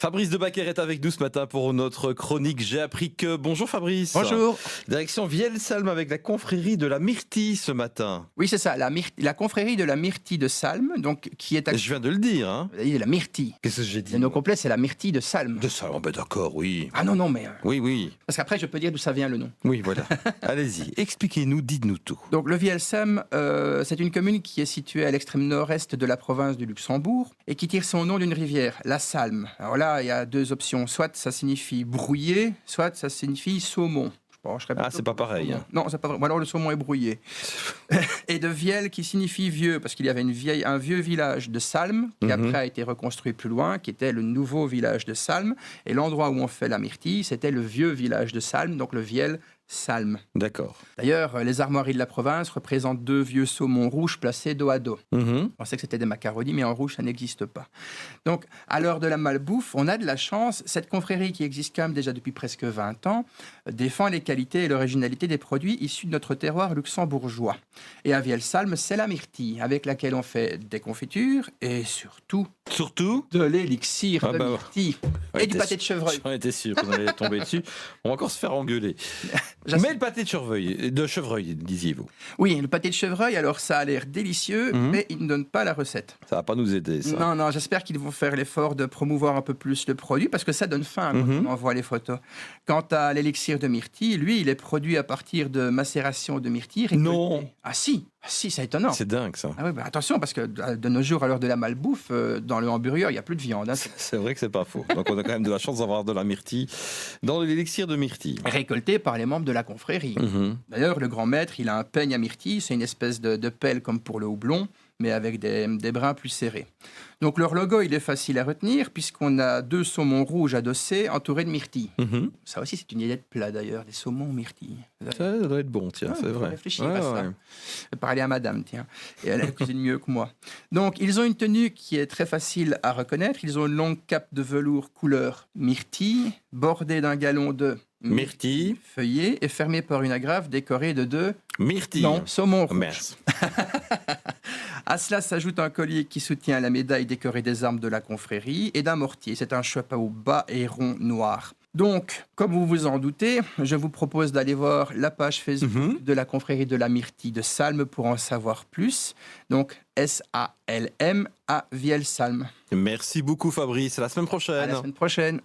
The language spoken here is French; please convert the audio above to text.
Fabrice Debacker est avec nous ce matin pour notre chronique J'ai appris que. Bonjour Fabrice. Bonjour. Direction Viel-Salm avec la confrérie de la Myrtille ce matin. Oui, c'est ça, la confrérie de la Myrtille de Salm, donc qui est Je viens de le dire, hein. la Myrtille. Qu'est-ce que j'ai dit? Le nom complet, c'est la Myrtille de Salm. De ça, oh ben d'accord, oui. Ah non, mais... Oui. parce qu'après, je peux dire d'où ça vient le nom. Oui, voilà. Allez-y, expliquez-nous, dites-nous tout. Donc le Viel-Salm, c'est une commune qui est située à l'extrême nord-est de la province du Luxembourg et qui tire son nom d'une rivière, la Salm. Alors là, il y a deux options. Soit ça signifie brouillé, soit ça signifie saumon. C'est pas pareil. Hein. Non, c'est pas vrai. Ou alors le saumon est brouillé. Et de Viel qui signifie vieux, parce qu'il y avait un vieux village de Salm qui après a été reconstruit plus loin, qui était le nouveau village de Salm. Et l'endroit où on fait la myrtille, c'était le vieux village de Salm, donc le Viel Salm. D'accord. D'ailleurs, les armoiries de la province représentent deux vieux saumons rouges placés dos à dos. Mhm. On pensait que c'était des macaronis, mais en rouge, ça n'existe pas. Donc, à l'heure de la malbouffe, on a de la chance. Cette confrérie, qui existe quand même déjà depuis presque 20 ans, défend les qualités et l'originalité des produits issus de notre terroir luxembourgeois. Et à Viel-Salm, c'est la myrtille, avec laquelle on fait des confitures et surtout de l'élixir de myrtille et du pâté de chevreuil. J'en étais sûr qu'on allait tomber dessus. On va encore se faire engueuler. Mais le pâté de chevreuil, disiez-vous. Oui, le pâté de chevreuil, alors ça a l'air délicieux, mais il ne donne pas la recette. Ça va pas nous aider, ça. Non, j'espère qu'ils vont faire l'effort de promouvoir un peu plus le produit, parce que ça donne faim quand on voit les photos. Quant à l'élixir de myrtille, lui, il est produit à partir de macération de myrtille. Non. Ah si, c'est étonnant. C'est dingue, ça. Ah oui, attention, parce que de nos jours, à l'heure de la malbouffe, dans le hamburger, il n'y a plus de viande. Hein. C'est vrai que c'est pas faux. Donc on a quand même de la chance d'avoir de la myrtille dans l'élixir de myrtille. Récolté par les membres de la confrérie. D'ailleurs, le grand maître, il a un peigne à myrtille, c'est une espèce de pelle comme pour le houblon, mais avec des brins plus serrés. Donc leur logo, il est facile à retenir, puisqu'on a deux saumons rouges adossés entourés de myrtilles. Ça aussi, c'est une idée de plat d'ailleurs, des saumons myrtilles. Ça doit être bon, tiens, c'est vrai. Réfléchir à ça. Je vais parler à madame, tiens. Et elle cuisine mieux que moi. Donc, ils ont une tenue qui est très facile à reconnaître. Ils ont une longue cape de velours couleur myrtille, bordée d'un galon de myrtille feuillée et fermée par une agrafe décorée de deux myrtilles. Non, saumon rouge. Merci. À cela s'ajoute un collier qui soutient la médaille décorée des armes de la confrérie et d'un mortier. C'est un chapeau bas et rond noir. Donc, comme vous vous en doutez, je vous propose d'aller voir la page Facebook de la confrérie de la Myrtille de Salm pour en savoir plus. Donc, SALM à Viel-Salm. Merci beaucoup Fabrice, à la semaine prochaine. À la semaine prochaine.